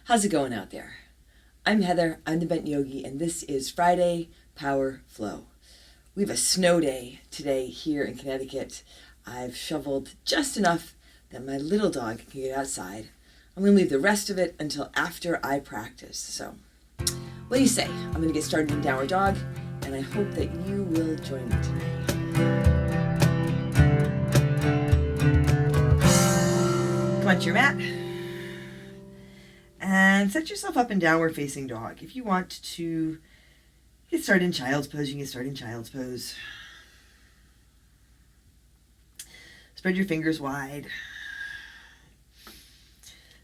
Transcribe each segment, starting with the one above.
How's it going out there? I'm Heather, I'm the Bent Yogi, and this is Friday Power Flow. We have a snow day today here in Connecticut. I've shoveled just enough that my little dog can get outside. I'm going to leave the rest of it until after I practice. So, what do you say? I'm going to get started in Downward Dog, and I hope that you will join me today. Come onto your mat and set yourself up in Downward Facing Dog. If you want to get started in Child's Pose, you can get started in Child's Pose. Spread your fingers wide.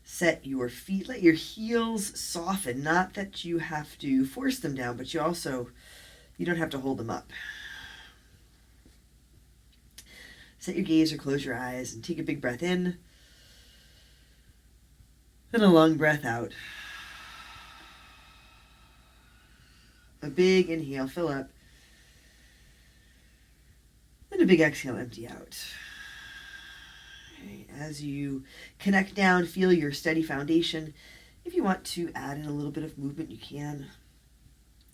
Set your feet, let your heels soften. Not that you have to force them down, but you don't have to hold them up. Set your gaze or close your eyes and take a big breath in. And a long breath out. A big inhale, fill up. And a big exhale, empty out. Okay. As you connect down, feel your steady foundation. If you want to add in a little bit of movement, you can.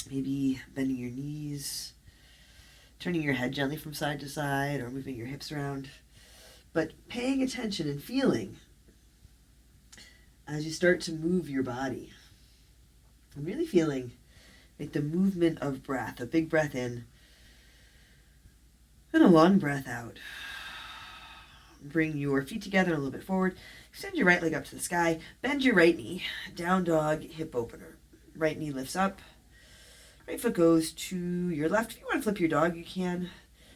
Maybe bending your knees, turning your head gently from side to side, or moving your hips around. But paying attention and feeling as you start to move your body. I'm really feeling like the movement of breath, a big breath in and a long breath out. Bring your feet together a little bit forward. Extend your right leg up to the sky. Bend your right knee. Down dog, hip opener. Right knee lifts up. Right foot goes to your left. If you want to flip your dog, you can.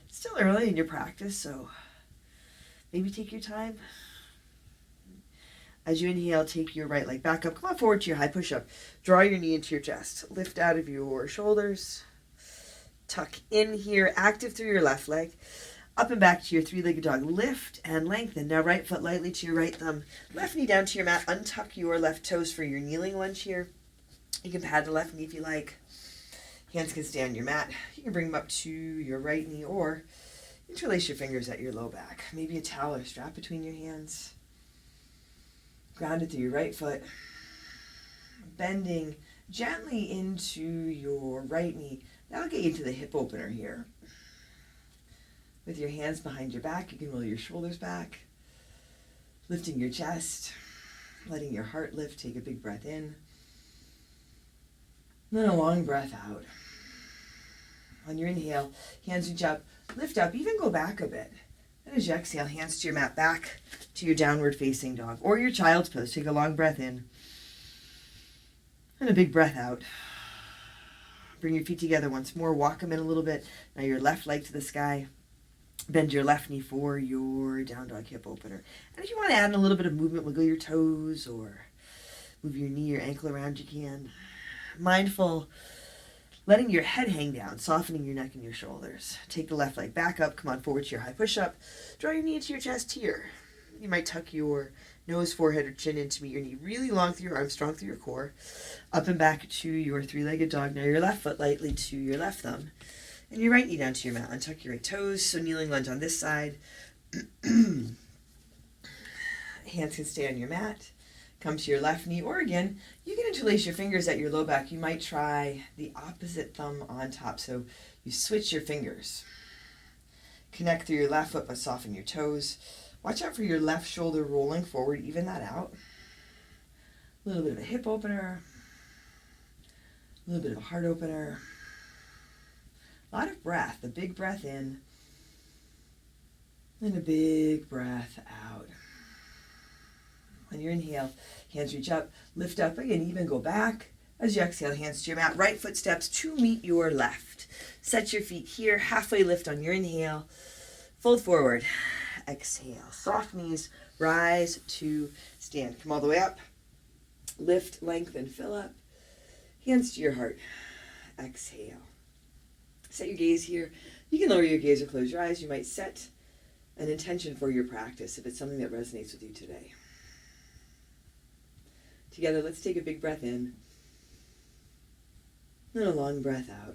It's still early in your practice, so maybe take your time. As you inhale, take your right leg back up. Come on forward to your high push-up. Draw your knee into your chest. Lift out of your shoulders. Tuck in here, active through your left leg. Up and back to your three-legged dog. Lift and lengthen. Now right foot lightly to your right thumb. Left knee down to your mat. Untuck your left toes for your kneeling lunge here. You can pad the left knee if you like. Hands can stay on your mat. You can bring them up to your right knee or interlace your fingers at your low back. Maybe a towel or strap between your hands. Grounded through your right foot. Bending gently into your right knee. That'll get you to the hip opener here. With your hands behind your back, you can roll your shoulders back. Lifting your chest. Letting your heart lift. Take a big breath in. And then a long breath out. On your inhale, hands reach up, lift up, even go back a bit. And as you exhale, hands to your mat, back to your downward facing dog or your child's pose. Take a long breath in and a big breath out. Bring your feet together once more. Walk them in a little bit. Now your left leg to the sky. Bend your left knee for your down dog hip opener. And if you want to add in a little bit of movement, wiggle your toes or move your knee or ankle around, you can. Mindful, letting your head hang down, softening your neck and your shoulders. Take the left leg back up, come on forward to your high push-up. Draw your knee into your chest here. You might tuck your nose, forehead, or chin in to meet your knee really long through your arms, strong through your core. Up and back to your three-legged dog. Now your left foot lightly to your left thumb. And your right knee down to your mat. Untuck your right toes, so kneeling lunge on this side. Hands can stay on your mat. Come to your left knee, or again, you can interlace your fingers at your low back. You might try the opposite thumb on top, so you switch your fingers. Connect through your left foot, but soften your toes. Watch out for your left shoulder rolling forward, even that out. A little bit of a hip opener, a little bit of a heart opener. A lot of breath, a big breath in, and a big breath out. On your inhale, hands reach up, lift up, again, even go back. As you exhale, hands to your mat, right foot steps to meet your left. Set your feet here, halfway lift on your inhale. Fold forward, exhale. Soft knees, rise to stand. Come all the way up. Lift, lengthen, fill up. Hands to your heart, exhale. Set your gaze here. You can lower your gaze or close your eyes. You might set an intention for your practice if it's something that resonates with you today. Together, let's take a big breath in and a long breath out.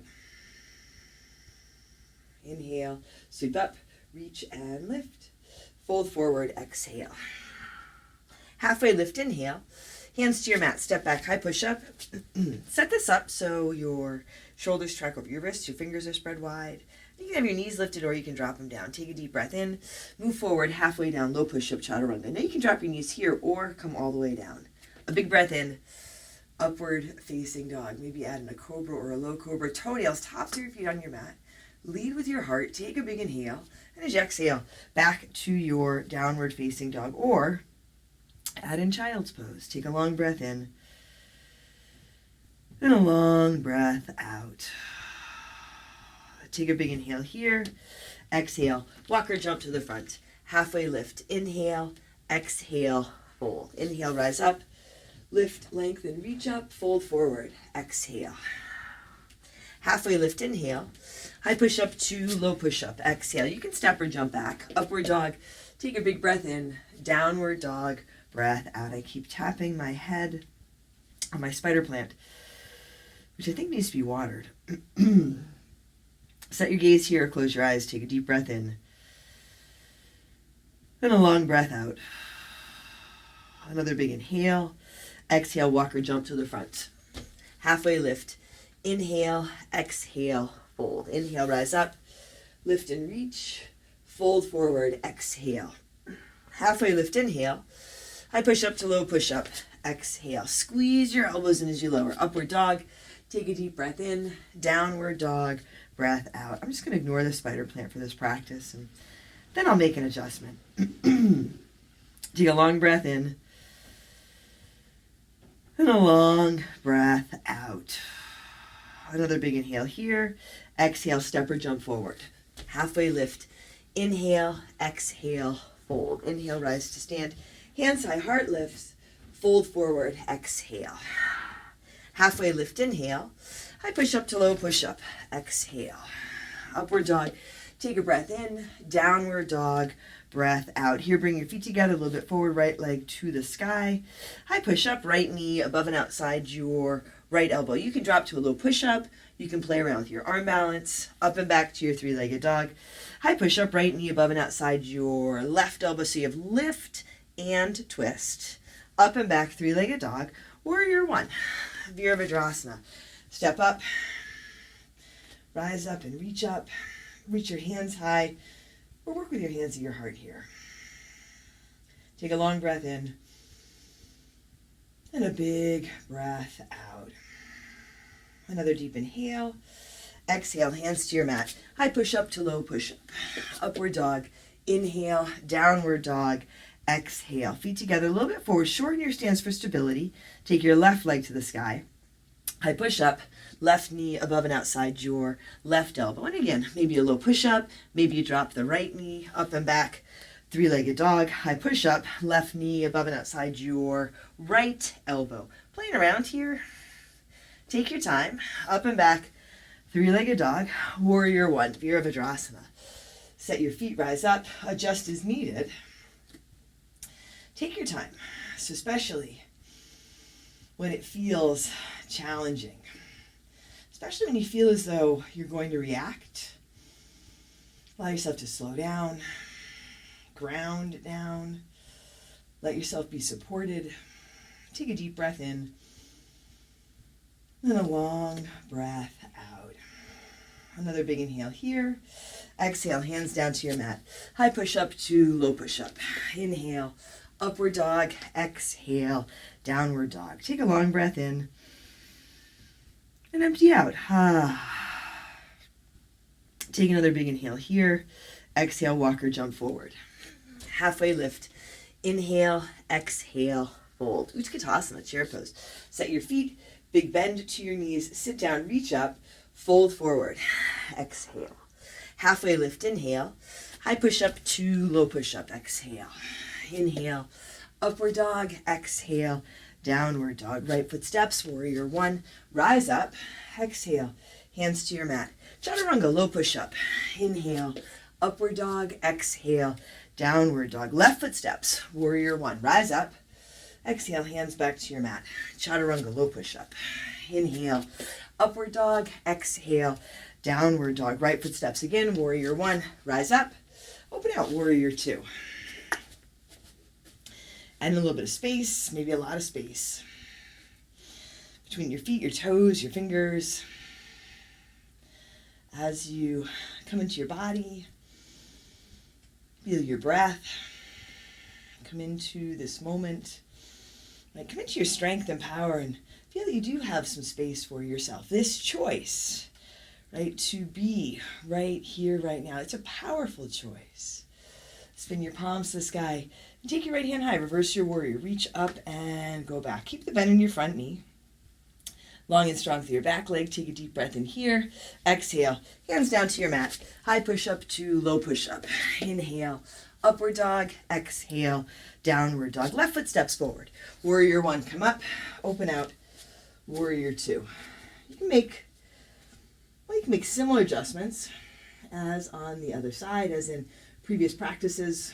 Inhale, sweep up, reach and lift. Fold forward, exhale. Halfway lift, inhale. Hands to your mat, step back, high push-up. Set this up so your shoulders track over your wrists, your fingers are spread wide. You can have your knees lifted or you can drop them down. Take a deep breath in, move forward, halfway down, low push-up, chaturanga. Now you can drop your knees here or come all the way down. A big breath in, upward facing dog. Maybe add in a cobra or a low cobra. Toenails, tops of your feet on your mat. Lead with your heart, take a big inhale, and as you exhale, back to your downward facing dog, or add in child's pose. Take a long breath in, and a long breath out. Take a big inhale here, exhale, walk or jump to the front. Halfway lift, inhale, exhale, fold. Inhale, rise up, lift, lengthen, reach up, fold forward, exhale. Halfway lift, inhale, high push up to low push up, exhale. You can step or jump back, upward dog, take a big breath in, downward dog, breath out. I keep tapping my head on my spider plant, which I think needs to be watered. Set your gaze here, close your eyes, take a deep breath in, and a long breath out. Another big inhale, exhale, walk or jump to the front. Halfway lift, inhale, exhale, fold. Inhale, rise up, lift and reach, fold forward, exhale. Halfway lift, inhale, high push up to low push up, exhale. Squeeze your elbows in as you lower. Upward dog, take a deep breath in, downward dog, breath out. I'm just going to ignore the spider plant for this practice, and then I'll make an adjustment. Take a long breath in, and a long breath out. Another big inhale here. Exhale, step or jump forward. Halfway lift. Inhale, exhale, fold. Inhale, rise to stand. Hands high, heart lifts. Fold forward, exhale. Halfway lift, inhale. High push up to low push up, exhale. Upward dog. Take a breath in, downward dog, breath out. Here, bring your feet together a little bit forward, right leg to the sky. High push up, right knee above and outside your right elbow. You can drop to a low push up. You can play around with your arm balance, up and back to your three-legged dog. High push up, right knee above and outside your left elbow. So you have lift and twist. Up and back, three-legged dog. Warrior one, Virabhadrasana. Step up, rise up and reach up. Reach your hands high, or work with your hands at your heart here. Take a long breath in, and a big breath out. Another deep inhale. Exhale, hands to your mat. High push up to low push up. Upward dog. Inhale, downward dog. Exhale. Feet together a little bit forward. Shorten your stance for stability. Take your left leg to the sky. High push up, left knee above and outside your left elbow. And again, maybe a low push up, maybe you drop the right knee up and back, three-legged dog. High push up, left knee above and outside your right elbow. Playing around here, take your time, up and back, three-legged dog, warrior one, Virabhadrasana. Set your feet, rise up, adjust as needed. Take your time, so especially when it feels challenging, especially when you feel as though you're going to react. Allow yourself to slow down, ground down, let yourself be supported. Take a deep breath in, and a long breath out. Another big inhale here. Exhale, hands down to your mat. High push up to low push up. Inhale, upward dog. Exhale, downward dog. Take a long breath in and empty out. Take another big inhale here. Exhale, walk or jump forward. Halfway lift. Inhale, exhale, fold. Utkatasana, chair pose. Set your feet, big bend to your knees. Sit down, reach up, fold forward. Exhale. Halfway lift, inhale. High push up to low push up. Exhale. Inhale, upward dog. Exhale, downward dog. Right foot steps, warrior one. Rise up. Exhale. Hands to your mat. Chaturanga, low push up. Inhale, upward dog. Exhale, downward dog. Left foot steps, warrior one. Rise up. Exhale, hands back to your mat. Chaturanga, low push up. Inhale, upward dog. Exhale, downward dog. Right foot steps again, warrior one. Rise up. Open out, warrior two. And a little bit of space, maybe a lot of space, between your feet, your toes, your fingers. As you come into your body, feel your breath. Come into this moment. Like, come into your strength and power and feel that you do have some space for yourself. This choice, right, to be right here, right now. It's a powerful choice. Spin your palms to the sky and take your right hand high. Reverse your warrior. Reach up and go back. Keep the bend in your front knee. Long and strong through your back leg. Take a deep breath in here. Exhale. Hands down to your mat. High push-up to low push-up. Inhale. Upward dog. Exhale. Downward dog. Left foot steps forward. Warrior one. Come up. Open out. Warrior two. You can make similar adjustments as on the other side, as in previous practices.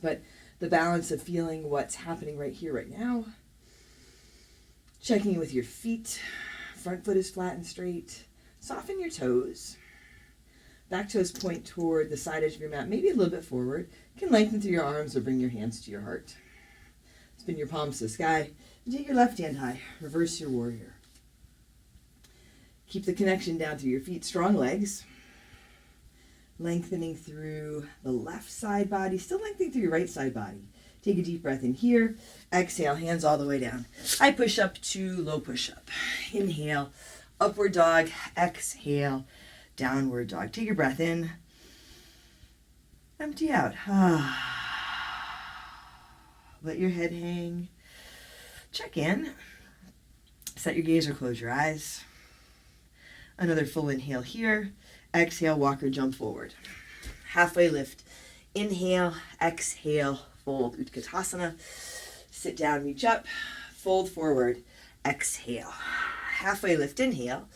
But the balance of feeling what's happening right here, right now. Checking with your feet. Front foot is flat and straight. Soften your toes. Back toes point toward the side edge of your mat, maybe a little bit forward. You can lengthen through your arms or bring your hands to your heart. Spin your palms to the sky and take your left hand high. Reverse your warrior. Keep the connection down through your feet. Strong legs. Lengthening through the left side body. Still lengthening through your right side body. Take a deep breath in here. Exhale, hands all the way down. High push up to low push up. Inhale, upward dog. Exhale, downward dog. Take your breath in. Empty out. Let your head hang. Check in. Set your gaze or close your eyes. Another full inhale here. Exhale, walk or jump forward. Halfway lift. Inhale, exhale, fold. Utkatasana. Sit down, reach up. Fold forward. Exhale. Halfway lift, inhale.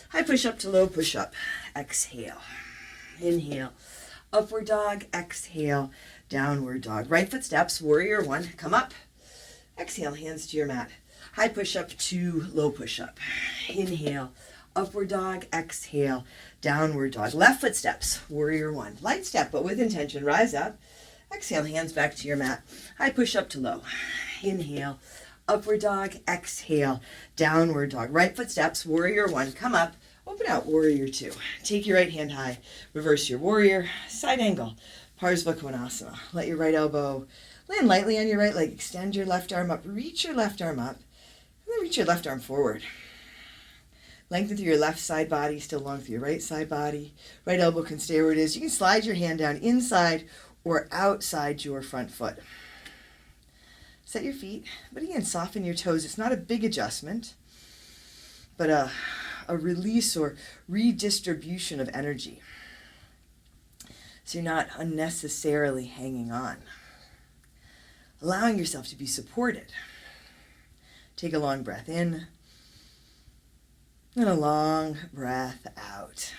High push up to low push up. Exhale. Inhale. Upward dog. Exhale. Downward dog. Right foot steps. Warrior one. Come up. Exhale. Hands to your mat. High push up to low push up. Inhale. Upward dog. Exhale. Downward dog. Left foot steps. Warrior one. Light step, but with intention. Rise up. Exhale. Hands back to your mat. High push up to low. Inhale. Upward dog. Exhale. Downward dog. Right foot steps. Warrior one. Come up. Open out. Warrior two. Take your right hand high. Reverse your warrior. Side angle. Parsva Konasana. Let your right elbow land lightly on your right leg. Extend your left arm up. Reach your left arm up. And then reach your left arm forward. Lengthen through your left side body, still long through your right side body. Right elbow can stay where it is. You can slide your hand down inside or outside your front foot. Set your feet, but again, soften your toes. It's not a big adjustment, but a release or redistribution of energy. So you're not unnecessarily hanging on. Allowing yourself to be supported. Take a long breath in. And a long breath out.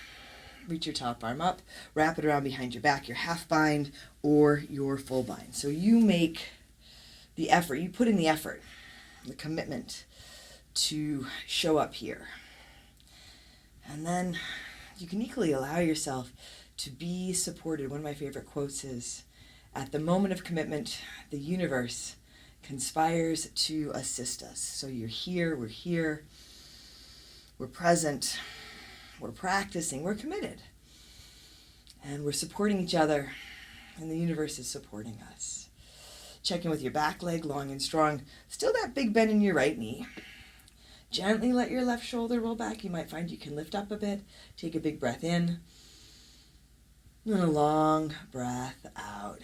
Reach your top arm up. Wrap it around behind your back, your half bind or your full bind. So you make the effort, you put in the effort, the commitment to show up here. And then you can equally allow yourself to be supported. One of my favorite quotes is, at the moment of commitment, the universe conspires to assist us. So you're here, we're here. We're present, we're practicing, we're committed. And we're supporting each other, and the universe is supporting us. Check in with your back leg, long and strong. Still that big bend in your right knee. Gently let your left shoulder roll back. You might find you can lift up a bit. Take a big breath in. And a long breath out.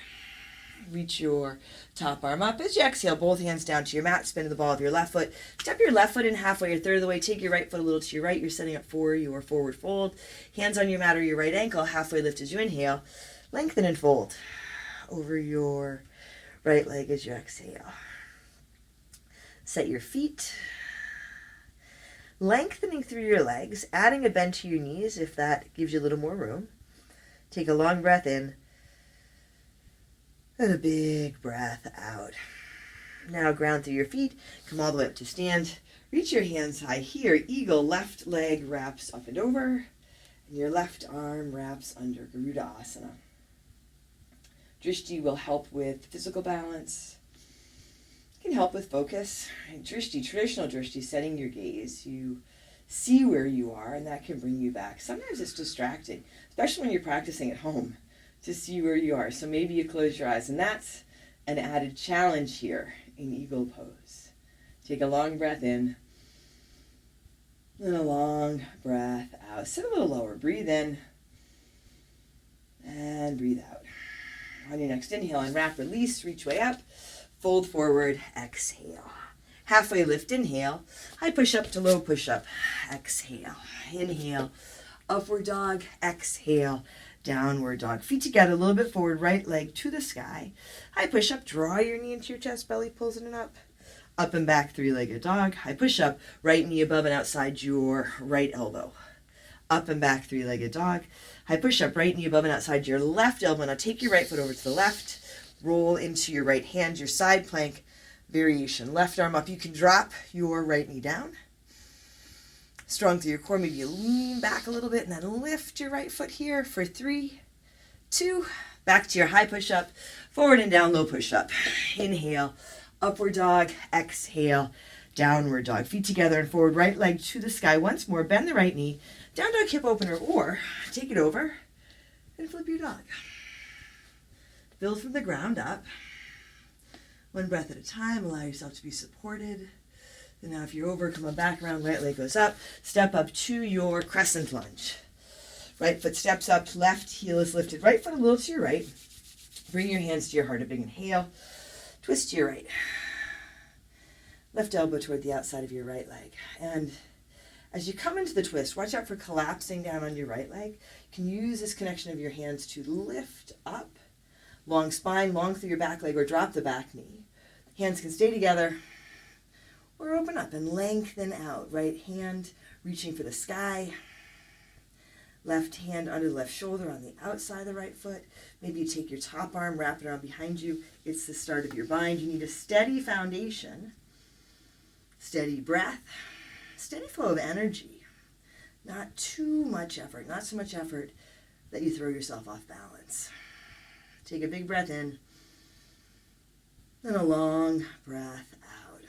Reach your top arm up. As you exhale, both hands down to your mat. Spin the ball of your left foot. Step your left foot in halfway, a third of the way. Take your right foot a little to your right. You're setting up for your forward fold. Hands on your mat or your right ankle. Halfway lift as you inhale. Lengthen and fold over your right leg as you exhale. Set your feet. Lengthening through your legs. Adding a bend to your knees if that gives you a little more room. Take a long breath in. And a big breath out. Now ground through your feet. Come all the way up to stand. Reach your hands high here. Eagle. Left leg wraps up and over. And your left arm wraps under Garuda Asana. Drishti will help with physical balance. can help with focus. Drishti, traditional drishti, setting your gaze. You see where you are, and that can bring you back. Sometimes it's distracting, especially when you're practicing at home, to see where you are. So maybe you close your eyes, and that's an added challenge here in eagle pose. Take a long breath in, and a long breath out. Sit a little lower. Breathe in, and breathe out. On your next inhale, unwrap, release, reach way up, fold forward, exhale. Halfway lift, inhale, high push-up to low push-up, exhale. Inhale, upward dog, exhale, downward dog. Feet together, a little bit forward, right leg to the sky. High push-up, draw your knee into your chest, belly pulls in and up. Up and back, three-legged dog. High push-up, right knee above and outside your right elbow. Up and back, three-legged dog. High push-up, right knee above and outside your left elbow. Now take your right foot over to the left. Roll into your right hand, your side plank variation. Left arm up. You can drop your right knee down. Strong through your core. Maybe you lean back a little bit and then lift your right foot here for 3, 2. Back to your high push-up. Forward and down, low push-up. Inhale, upward dog. Exhale, downward dog. Feet together and forward. Right leg to the sky. Once more, bend the right knee. Down dog hip opener, or take it over and flip your dog. Build from the ground up. One breath at a time. Allow yourself to be supported. And now if you're over, come on back around. Right leg goes up. Step up to your crescent lunge. Right foot steps up. Left heel is lifted. Right foot a little to your right. Bring your hands to your heart. A big inhale. Twist to your right. Left elbow toward the outside of your right leg. And as you come into the twist, watch out for collapsing down on your right leg. You can use this connection of your hands to lift up. Long spine, long through your back leg, or drop the back knee. Hands can stay together or open up and lengthen out. Right hand reaching for the sky. Left hand under the left shoulder on the outside of the right foot. Maybe you take your top arm, wrap it around behind you. It's the start of your bind. You need a steady foundation, steady breath, steady flow of energy. Not too much effort, not so much effort that you throw yourself off balance. Take a big breath in, then a long breath out.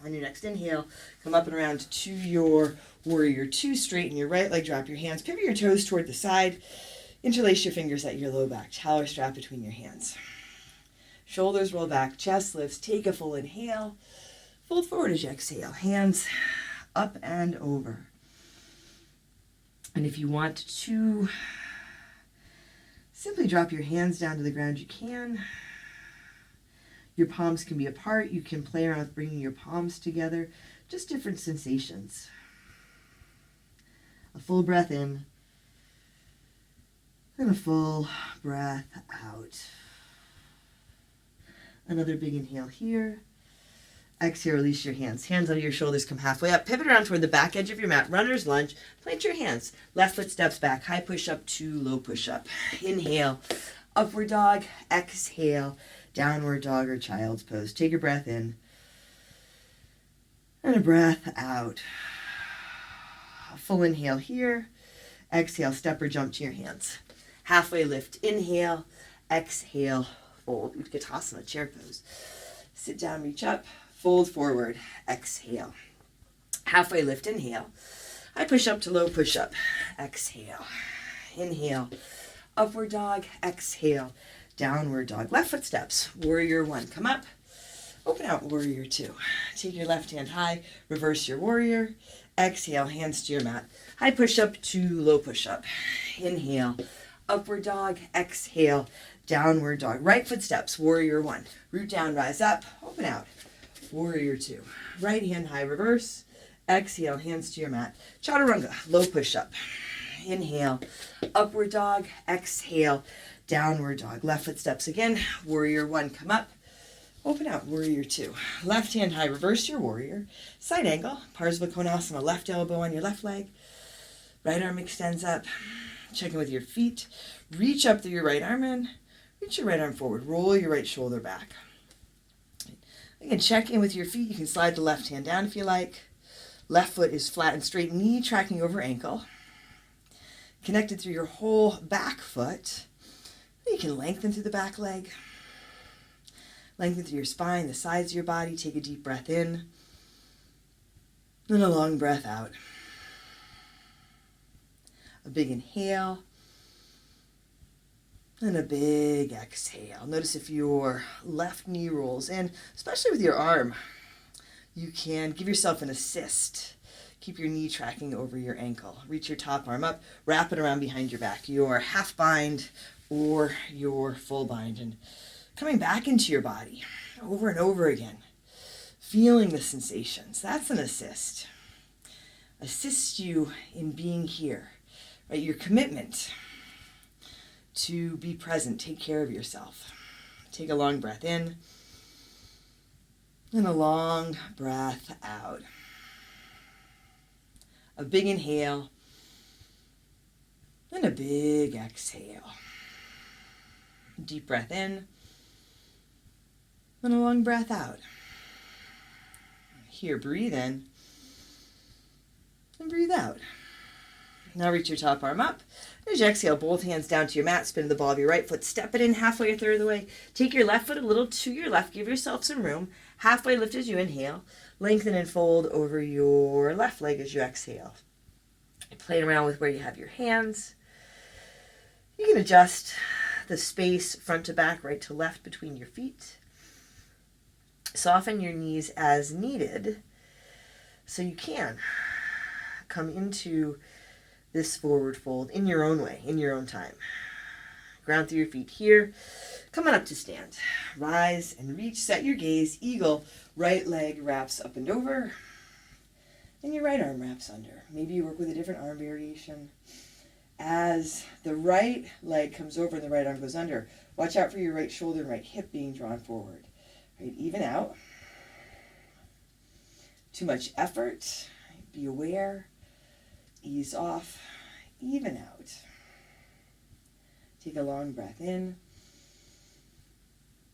On your next inhale, come up and around to your warrior 2. Straighten your right leg, drop your hands, pivot your toes toward the side, interlace your fingers at your low back, towel or strap between your hands. Shoulders roll back, chest lifts, take a full inhale, fold forward as you exhale, hands up and over. And if you want to simply drop your hands down to the ground, you can. Your palms can be apart. You can play around with bringing your palms together. Just different sensations. A full breath in. And a full breath out. Another big inhale here. Exhale, release your hands. Hands under your shoulders, come halfway up. Pivot around toward the back edge of your mat. Runner's lunge. Plant your hands. Left foot steps back. High push-up to low push-up. Inhale. Upward dog. Exhale. Downward dog or child's pose. Take a breath in. And a breath out. A full inhale here. Exhale, step or jump to your hands. Halfway lift. Inhale. Exhale. Fold. Utkatasana, chair pose. Sit down, reach up. Fold forward, exhale. Halfway lift, inhale. I push up to low push up, exhale. Inhale, upward dog, exhale. Downward dog, left foot steps. Warrior 1, come up. Open out, warrior 2. Take your left hand high, reverse your warrior. Exhale, hands to your mat. High push up to low push up. Inhale, upward dog, exhale. Downward dog, right foot steps. Warrior 1, root down, rise up, open out. Warrior 2. Right hand high, reverse. Exhale, hands to your mat. Chaturanga, low push-up. Inhale, upward dog. Exhale, downward dog. Left foot steps again. Warrior 1, come up. Open out, warrior 2. Left hand high, reverse your warrior. Side angle, Parsva Konasana. Left elbow on your left leg. Right arm extends up. Check in with your feet. Reach up through your right arm in. Reach your right arm forward. Roll your right shoulder back. Again, check in with your feet. You can slide the left hand down if you like. Left foot is flat and straight, knee tracking over ankle. Connected through your whole back foot. You can lengthen through the back leg. Lengthen through your spine, the sides of your body. Take a deep breath in. And a long breath out. A big inhale. And a big exhale. Notice if your left knee rolls in, especially with your arm, you can give yourself an assist. Keep your knee tracking over your ankle. Reach your top arm up, wrap it around behind your back, your half bind or your full bind. And coming back into your body over and over again. Feeling the sensations. That's an assist. Assist you in being here. Right? Your commitment to be present, take care of yourself. Take a long breath in and a long breath out. A big inhale and a big exhale. Deep breath in and a long breath out. Here, breathe in and breathe out. Now reach your top arm up. As you exhale, both hands down to your mat. Spin the ball of your right foot. Step it in halfway, a third of the way. Take your left foot a little to your left. Give yourself some room. Halfway lift as you inhale. Lengthen and fold over your left leg as you exhale. Playing around with where you have your hands. You can adjust the space front to back, right to left between your feet. Soften your knees as needed so you can come into this forward fold in your own way, in your own time. Ground through your feet here. Come on up to stand. Rise and reach. Set your gaze. Eagle. Right leg wraps up and over. And your right arm wraps under. Maybe you work with a different arm variation. As the right leg comes over and the right arm goes under, watch out for your right shoulder and right hip being drawn forward. Right, even out. Too much effort. Be aware. Ease off, even out. Take a long breath in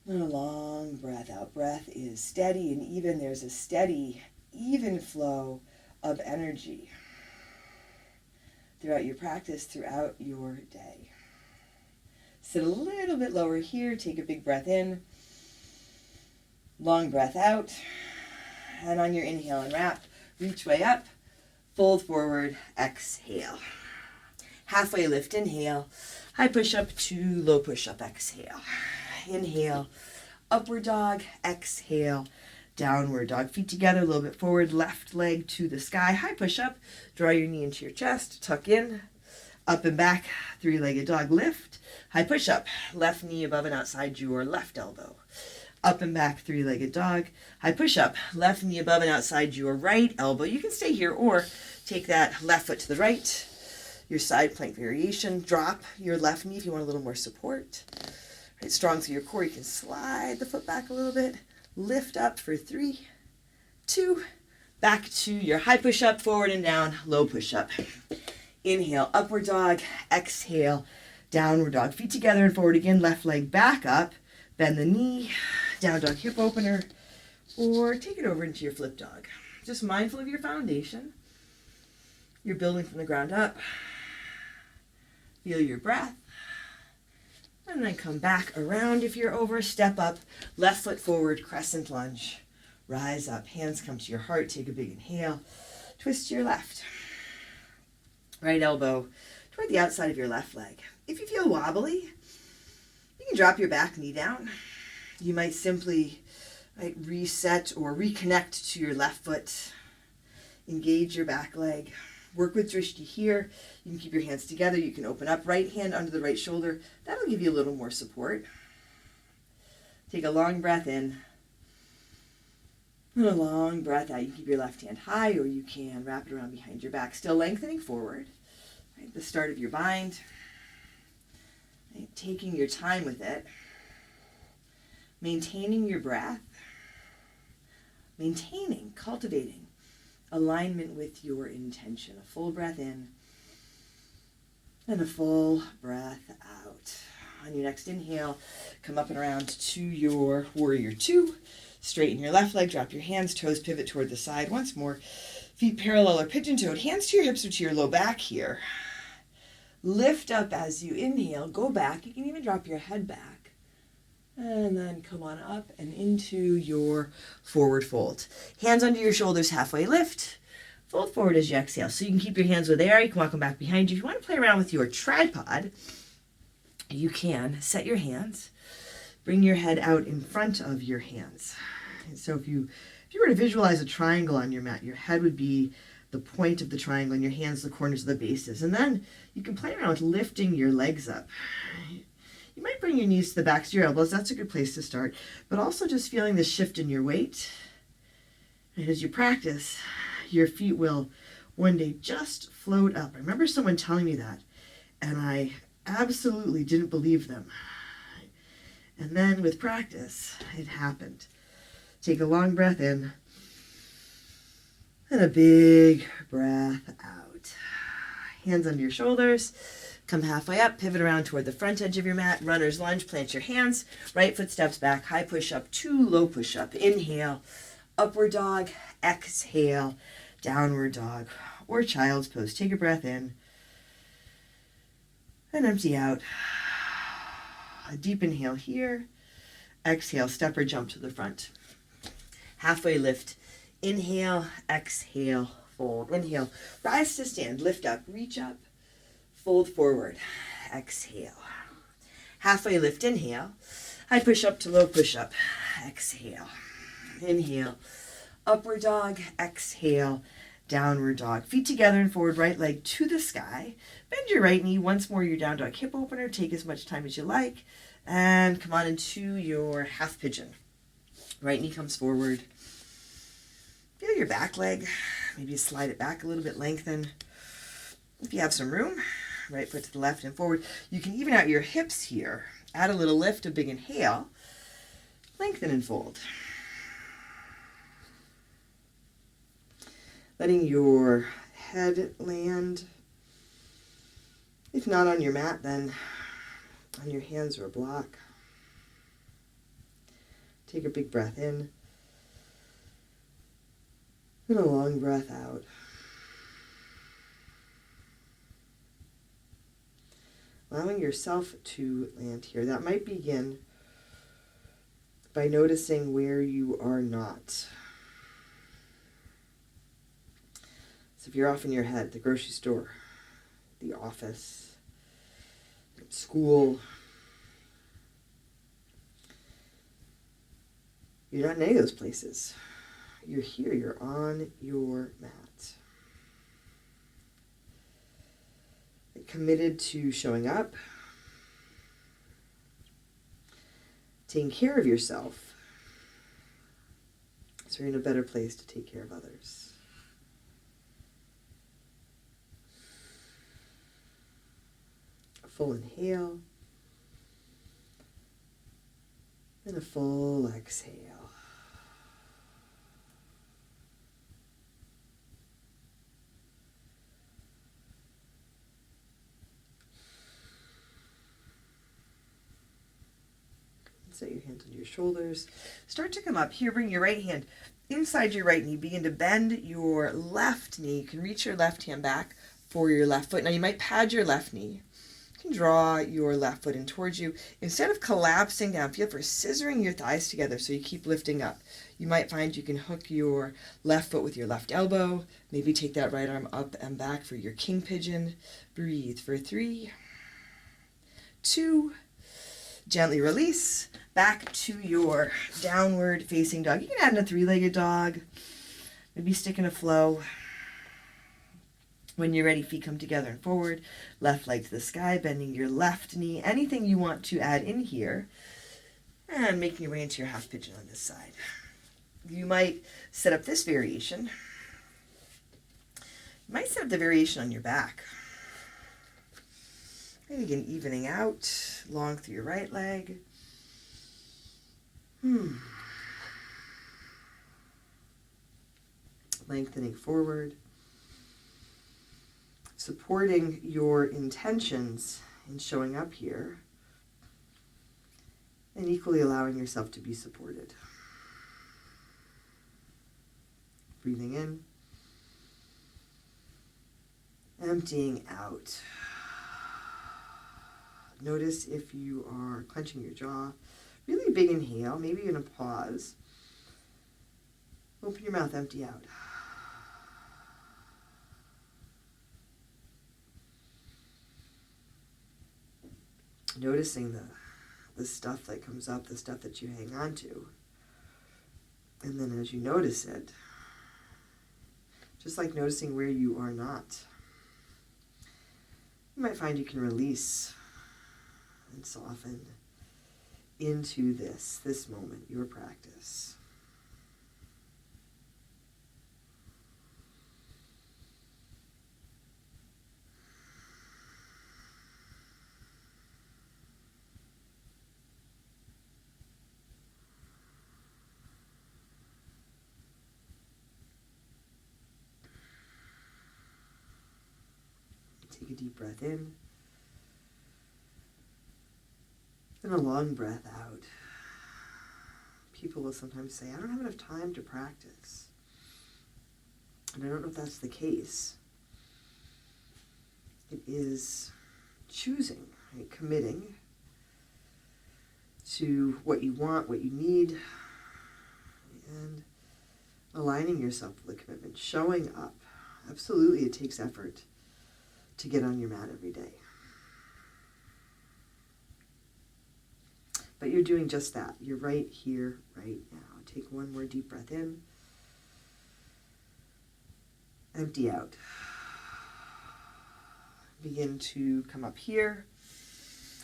and a long breath out. Breath is steady and even. There's a steady, even flow of energy throughout your practice, throughout your day. Sit a little bit lower here. Take a big breath in, long breath out, and on your inhale and wrap, reach way up. Fold forward, exhale. Halfway lift, inhale. High push-up to low push-up, exhale. Inhale, upward dog, exhale, downward dog. Feet together, a little bit forward, left leg to the sky. High push-up, draw your knee into your chest, tuck in, up and back, three-legged dog, lift. High push-up, left knee above and outside your left elbow. Up and back, three-legged dog. High push-up, left knee above and outside your right elbow. You can stay here or take that left foot to the right. Your side plank variation. Drop your left knee if you want a little more support. Right, strong through your core. You can slide the foot back a little bit. Lift up for 3, 2, back to your high push-up, forward and down, low push-up. Inhale, upward dog. Exhale, downward dog. Feet together and forward again. Left leg back up. Bend the knee. Down dog hip opener, or take it over into your flip dog. Just mindful of your foundation. You're building from the ground up. Feel your breath. And then come back around if you're over. Step up, left foot forward, crescent lunge. Rise up, hands come to your heart. Take a big inhale. Twist to your left. Right elbow toward the outside of your left leg. If you feel wobbly, you can drop your back knee down. You might simply reset or reconnect to your left foot. Engage your back leg. Work with drishti here. You can keep your hands together. You can open up. Right hand under the right shoulder. That'll give you a little more support. Take a long breath in. And a long breath out. You can keep your left hand high or you can wrap it around behind your back. Still lengthening forward. Right, the start of your bind. Right, taking your time with it. Maintaining your breath, cultivating alignment with your intention. A full breath in and a full breath out. On your next inhale, come up and around to your warrior 2. Straighten your left leg, drop your hands, toes pivot toward the side. Once more, feet parallel or pigeon-toed, hands to your hips or to your low back here. Lift up as you inhale, go back. You can even drop your head back. And then come on up and into your forward fold. Hands under your shoulders, halfway lift. Fold forward as you exhale. So you can keep your hands where they are. You can walk them back behind you. If you want to play around with your tripod, you can set your hands. Bring your head out in front of your hands. And so if you were to visualize a triangle on your mat, your head would be the point of the triangle and your hands the corners of the bases. And then you can play around with lifting your legs up. You might bring your knees to the backs of your elbows. That's a good place to start. But also just feeling the shift in your weight. And as you practice, your feet will one day just float up. I remember someone telling me that, and I absolutely didn't believe them. And then with practice, it happened. Take a long breath in and a big breath out. Hands under your shoulders. Come halfway up, pivot around toward the front edge of your mat. Runner's lunge, plant your hands. Right foot steps back, high push up to low push up. Inhale, upward dog. Exhale, downward dog or child's pose. Take a breath in and empty out. A deep inhale here. Exhale, step or jump to the front. Halfway lift. Inhale, exhale, fold. Inhale, rise to stand, lift up, reach up, fold forward. Exhale. Halfway lift, inhale. High push up to low push up. Exhale. Inhale. Upward dog. Exhale. Downward dog. Feet together and forward, right leg to the sky. Bend your right knee. Once more, your down dog hip opener. Take as much time as you like. And come on into your half pigeon. Right knee comes forward. Feel your back leg. Maybe slide it back a little bit, lengthen. If you have some room, right foot to the left and forward. You can even out your hips here. Add a little lift, a big inhale. Lengthen and fold. Letting your head land. If not on your mat, then on your hands or a block. Take a big breath in. And a long breath out. Allowing yourself to land here. That might begin by noticing where you are not. So if you're off in your head, the grocery store, the office, school, you're not in any of those places. You're here, you're on your mat. Committed to showing up, taking care of yourself, so you're in a better place to take care of others. A full inhale and a full exhale. Set your hands on your shoulders. Start to come up. Here, bring your right hand inside your right knee. Begin to bend your left knee. You can reach your left hand back for your left foot. Now, you might pad your left knee. You can draw your left foot in towards you. Instead of collapsing down, feel for scissoring your thighs together so you keep lifting up. You might find you can hook your left foot with your left elbow. Maybe take that right arm up and back for your king pigeon. Breathe for 3, 2, gently release. Back to your downward facing dog. You can add in a 3-legged dog. Maybe stick in a flow. When you're ready, feet come together and forward. Left leg to the sky, bending your left knee. Anything you want to add in here. And making your way into your half pigeon on this side. You might set up this variation. You might set up the variation on your back. Maybe again, evening out, long through your right leg. Lengthening forward. Supporting your intentions in showing up here. And equally allowing yourself to be supported. Breathing in. Emptying out. Notice if you are clenching your jaw, Really big inhale, maybe even a pause. Open your mouth, empty out. Noticing the stuff that comes up, the stuff that you hang on to. And then as you notice it, just like noticing where you are not, you might find you can release and soften into this moment, your practice. Take a deep breath in and a long breath out. People will sometimes say, I don't have enough time to practice. And I don't know if that's the case. It is choosing, right? Committing to what you want, what you need, and aligning yourself with the commitment, showing up. Absolutely, it takes effort to get on your mat every day. But you're doing just that. You're right here, right now. Take one more deep breath in. Empty out. Begin to come up here.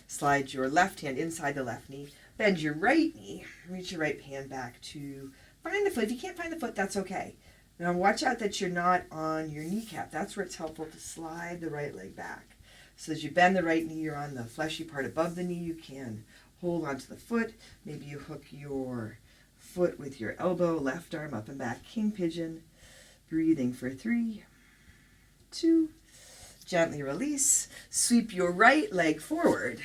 Slide your left hand inside the left knee. Bend your right knee. Reach your right hand back to find the foot. If you can't find the foot, that's okay. Now watch out that you're not on your kneecap. That's where it's helpful to slide the right leg back. So as you bend the right knee, you're on the fleshy part above the knee. You can hold onto the foot. Maybe you hook your foot with your elbow, left arm up and back, king pigeon. Breathing for 3, 2, gently release. Sweep your right leg forward.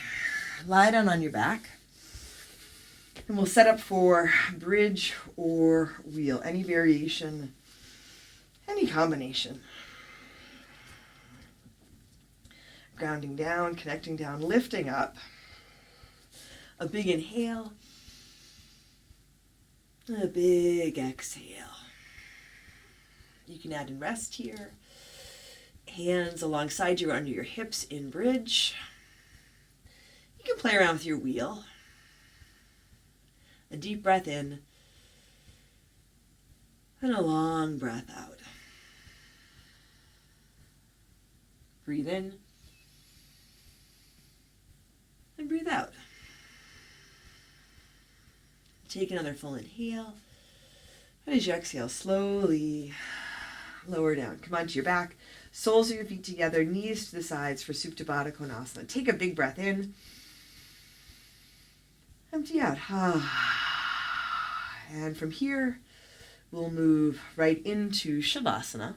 Lie down on your back. And we'll set up for bridge or wheel. Any variation, any combination. Grounding down, connecting down, lifting up. A big inhale. A big exhale. You can add in rest here. Hands alongside you or under your hips in bridge. You can play around with your wheel. A deep breath in and a long breath out. Breathe in and breathe out. Take another full inhale. And as you exhale, slowly lower down. Come onto your back. Soles of your feet together, knees to the sides for Supta Baddha Konasana. Take a big breath in. Empty out. And from here, we'll move right into Shavasana.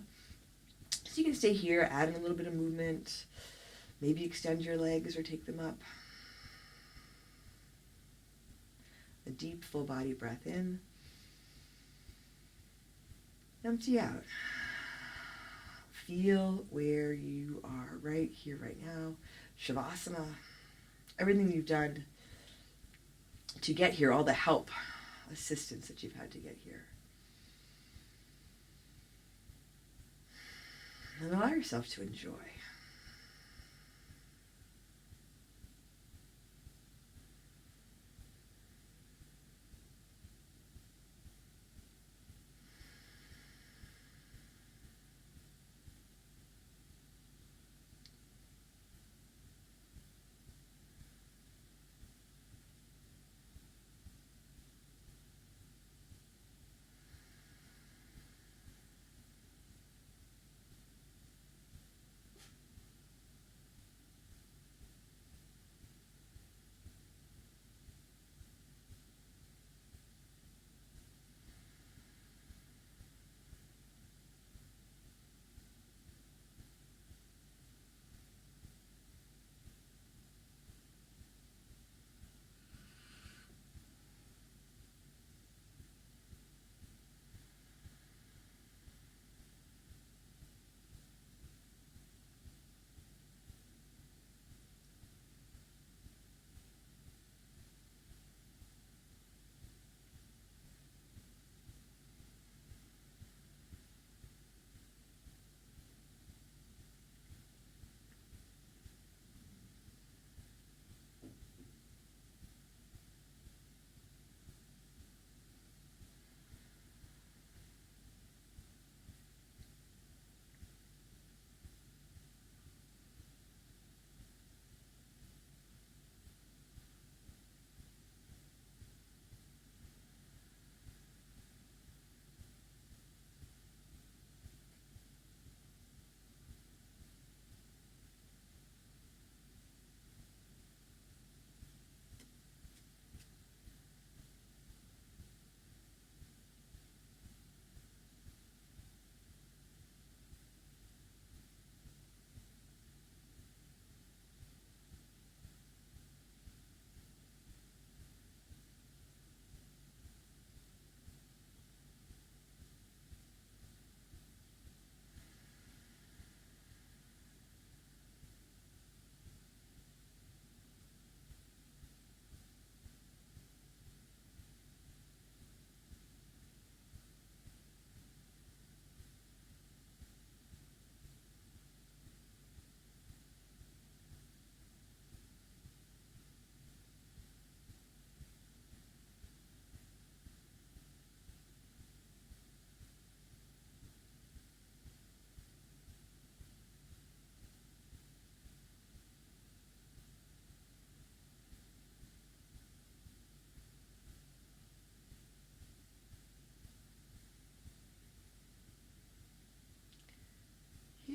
So you can stay here, add in a little bit of movement. Maybe extend your legs or take them up. A deep, full body breath in. Empty out. Feel where you are right here, right now. Shavasana. Everything you've done to get here, all the help, assistance that you've had to get here. And allow yourself to enjoy.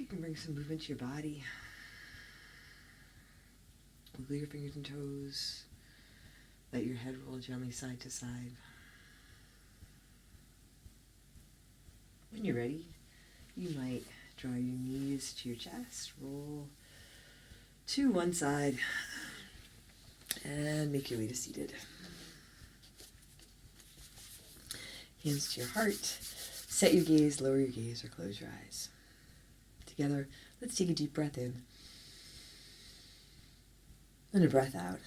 You can bring some movement to your body. Wiggle your fingers and toes. Let your head roll gently side to side. When you're ready, you might draw your knees to your chest, roll to one side, and make your way to seated. Hands to your heart. Set your gaze, lower your gaze, or close your eyes. Together, let's take a deep breath in. And a breath out.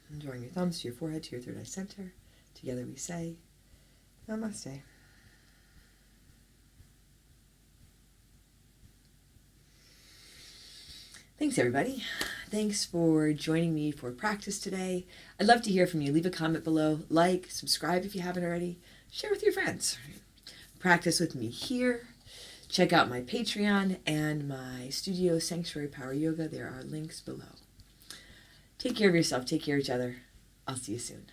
And drawing your thumbs to your forehead, to your third eye center. Together we say, Namaste. Thanks, everybody. Thanks for joining me for practice today. I'd love to hear from you. Leave a comment below. Like, subscribe if you haven't already. Share with your friends. Practice with me here. Check out my Patreon and my studio Sanctuary Power Yoga. There are links below. Take care of yourself. Take care of each other. I'll see you soon.